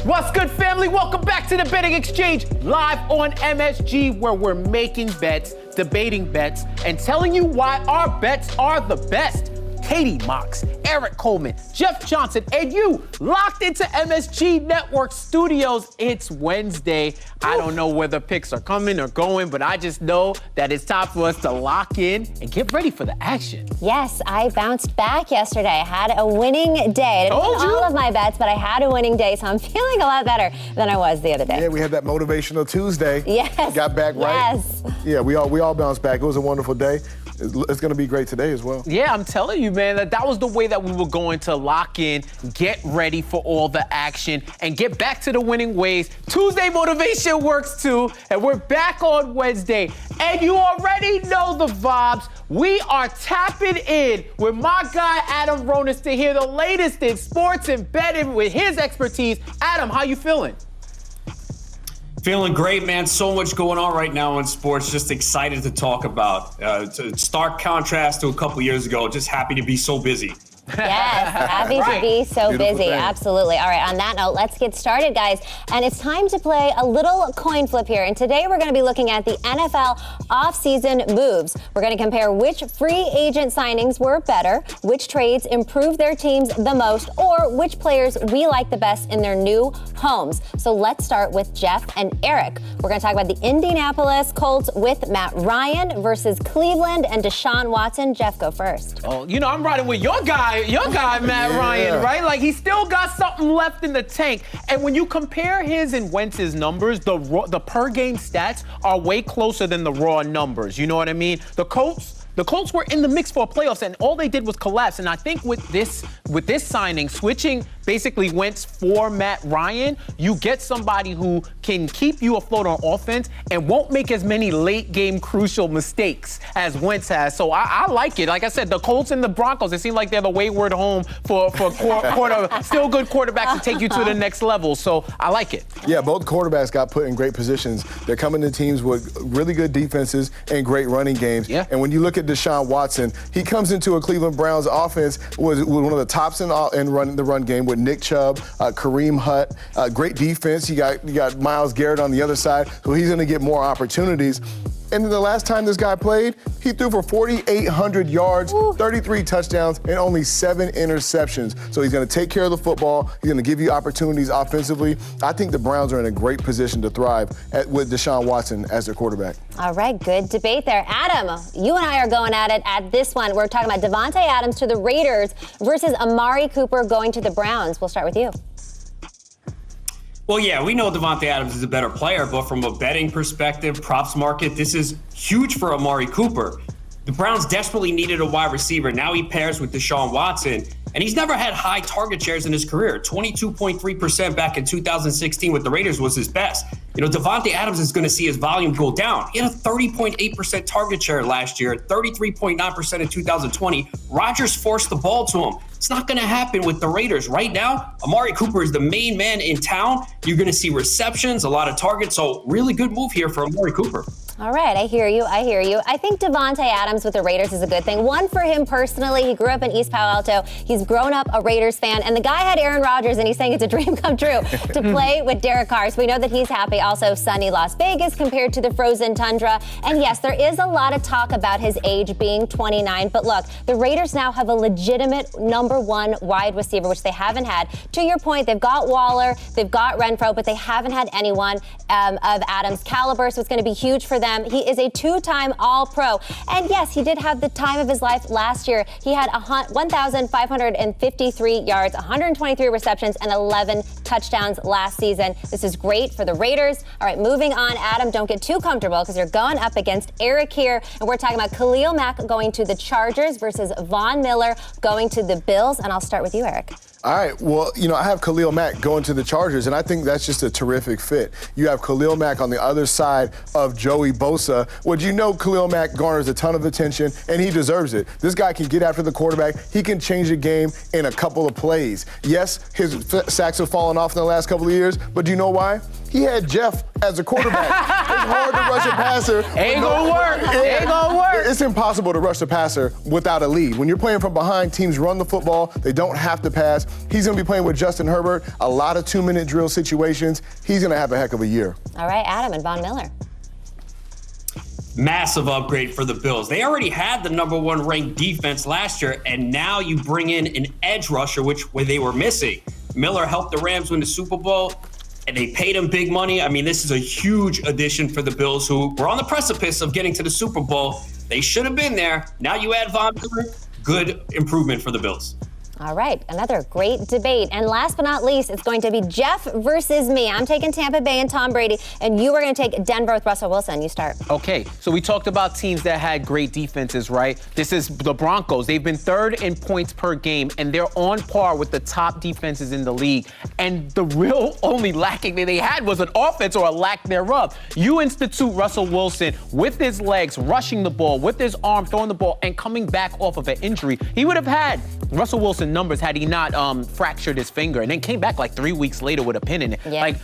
What's good, family? Welcome back to the Betting Exchange, live on MSG, where we're making bets, debating bets, and telling you why our bets are the best. Katie Mox, Eric Coleman, Jeff Johnson, and you locked into MSG Networks Studios. It's Wednesday. I don't know where the picks are coming or going, but I just know that it's time for us to lock in and get ready for the action. Yes, I bounced back yesterday. I had a winning day. I didn't win all of my bets, but I had a winning day, so I'm feeling a lot better than I was the other day. Yeah, we had that motivational Tuesday. Yes. Got back right. Yes. Yeah, we all bounced back. It was a wonderful day. It's going to be great today as well. Yeah, I'm telling you, man, that was the way that we were going to lock in, get ready for all the action, and get back to the winning ways. Tuesday motivation works too, and we're back on Wednesday. And you already know the vibes. We are tapping in with my guy, Adam Ronis, to hear the latest in sports and betting with his expertise. Adam, how you feeling? Feeling great, man. So much going on right now in sports. Just excited to talk about. It's a stark contrast to a couple years ago. Just happy to be so busy. Yes, happy to be so Beautiful busy. thing. Absolutely. All right, on that note, let's get started, guys. And it's time to play a little coin flip here. And today we're going to be looking at the NFL offseason moves. We're going to compare which free agent signings were better, which trades improved their teams the most, or which players we like the best in their new homes. So let's start with Jeff and Eric. We're going to talk about the Indianapolis Colts with Matt Ryan versus Cleveland and Deshaun Watson. Jeff, go first. Oh, you know, I'm riding with your guy, Matt Ryan, right? Like, he's still got something left in the tank. And when you compare his and Wentz's numbers, the per game stats are way closer than the raw numbers. You know what I mean? The Colts were in the mix for playoffs, and all they did was collapse. And I think with this signing, switching basically Wentz for Matt Ryan, you get somebody who can keep you afloat on offense and won't make as many late game crucial mistakes as Wentz has. So I like it. Like I said, the Colts and the Broncos, it seems like they're the wayward home for still good quarterbacks to take you to the next level. So I like it. Yeah, both quarterbacks got put in great positions. They're coming to teams with really good defenses and great running games. Yeah. And when you look at Deshaun Watson, he comes into a Cleveland Browns offense was one of the tops in running the run game with Nick Chubb, Kareem Hunt, great defense. You got Myles Garrett on the other side, so he's going to get more opportunities. And the last time this guy played, he threw for 4,800 yards, 33 touchdowns, and only 7 interceptions. So he's going to take care of the football. He's going to give you opportunities offensively. I think the Browns are in a great position to thrive with Deshaun Watson as their quarterback. All right, good debate there. Adam, you and I are going at it at this one. We're talking about Davante Adams to the Raiders versus Amari Cooper going to the Browns. We'll start with you. Well, yeah, we know Davante Adams is a better player, but from a betting perspective, props market, this is huge for Amari Cooper. The Browns desperately needed a wide receiver. Now he pairs with Deshaun Watson, and he's never had high target shares in his career. 22.3% back in 2016 with the Raiders was his best. You know, Davante Adams is going to see his volume go down. He had a 30.8% target share last year, 33.9% in 2020. Rodgers forced the ball to him. It's not going to happen with the Raiders. Right now, Amari Cooper is the main man in town. You're going to see receptions, a lot of targets. So really good move here for Amari Cooper. All right, I hear you. I think Davante Adams with the Raiders is a good thing. One, for him personally, he grew up in East Palo Alto. He's grown up a Raiders fan, and the guy had Aaron Rodgers, and he's saying it's a dream come true to play with Derek Carr. So we know that he's happy. Also, sunny Las Vegas compared to the frozen tundra. And yes, there is a lot of talk about his age being 29. But look, the Raiders now have a legitimate #1 wide receiver, which they haven't had. To your point, they've got Waller, they've got Renfro, but they haven't had anyone of Adams' caliber. So it's going to be huge for them. He is a 2-time All-Pro. And yes, he did have the time of his life last year. He had 1,553 yards, 123 receptions, and 11 touchdowns last season. This is great for the Raiders. All right, moving on. Adam, don't get too comfortable because you're going up against Eric here. And we're talking about Khalil Mack going to the Chargers versus Von Miller going to the Bills. And I'll start with you, Eric. All right, well, you know, I have Khalil Mack going to the Chargers, and I think that's just a terrific fit. You have Khalil Mack on the other side of Joey Bosa. Well, you know Khalil Mack garners a ton of attention, and he deserves it. This guy can get after the quarterback. He can change the game in a couple of plays. Yes, his sacks have fallen off in the last couple of years, but do you know why? He had Jeff as a quarterback. It's hard to rush a passer. Ain't gonna work. Ain't gonna work. It's impossible to rush a passer without a lead. When you're playing from behind, teams run the football. They don't have to pass. He's going to be playing with Justin Herbert, a lot of 2-minute drill situations. He's going to have a heck of a year. All right, Adam and Von Miller. Massive upgrade for the Bills. They already had the #1 ranked defense last year, and now you bring in an edge rusher, which they were missing. Miller helped the Rams win the Super Bowl, and they paid him big money. I mean, this is a huge addition for the Bills, who were on the precipice of getting to the Super Bowl. They should have been there. Now you add Von Miller, good improvement for the Bills. All right, another great debate. And last but not least, it's going to be Jeff versus me. I'm taking Tampa Bay and Tom Brady, and you are going to take Denver with Russell Wilson. You start. Okay, so we talked about teams that had great defenses, right? This is the Broncos. They've been third in points per game, and they're on par with the top defenses in the league. And the real only lacking that they had was an offense or a lack thereof. You institute Russell Wilson with his legs, rushing the ball, with his arm, throwing the ball, and coming back off of an injury. He would have had Russell Wilson numbers had he not fractured his finger and then came back like 3 weeks later with a pin in it. Yeah. Like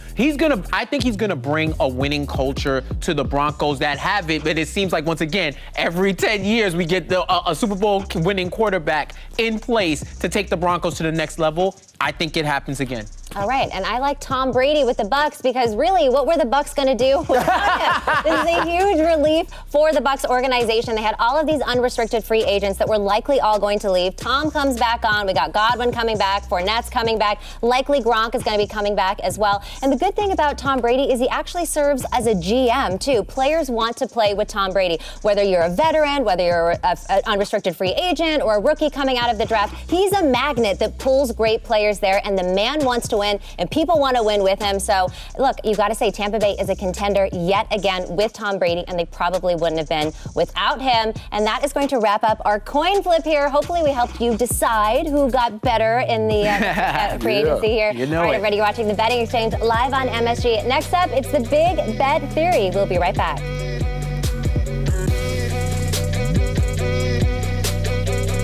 I think he's gonna bring a winning culture to the Broncos that have it, but it seems like once again, every 10 years we get a Super Bowl winning quarterback in place to take the Broncos to the next level. I think it happens again. All right, and I like Tom Brady with the Bucs because really, what were the Bucs going to do without him? This is a huge relief for the Bucs organization. They had all of these unrestricted free agents that were likely all going to leave. Tom comes back on. We got Godwin coming back. Fournette's coming back. Likely Gronk is going to be coming back as well. And the good thing about Tom Brady is he actually serves as a GM too. Players want to play with Tom Brady. Whether you're a veteran, whether you're an unrestricted free agent or a rookie coming out of the draft, he's a magnet that pulls great players there, and the man wants to win, and people want to win with him. So, look, you got to say Tampa Bay is a contender yet again with Tom Brady, and they probably wouldn't have been without him. And that is going to wrap up our coin flip here. Hopefully, we helped you decide who got better in the free agency here. You know All right, it. everybody, you're watching The Betting Exchange live on MSG. Next up, it's the Big Bet Theory. We'll be right back.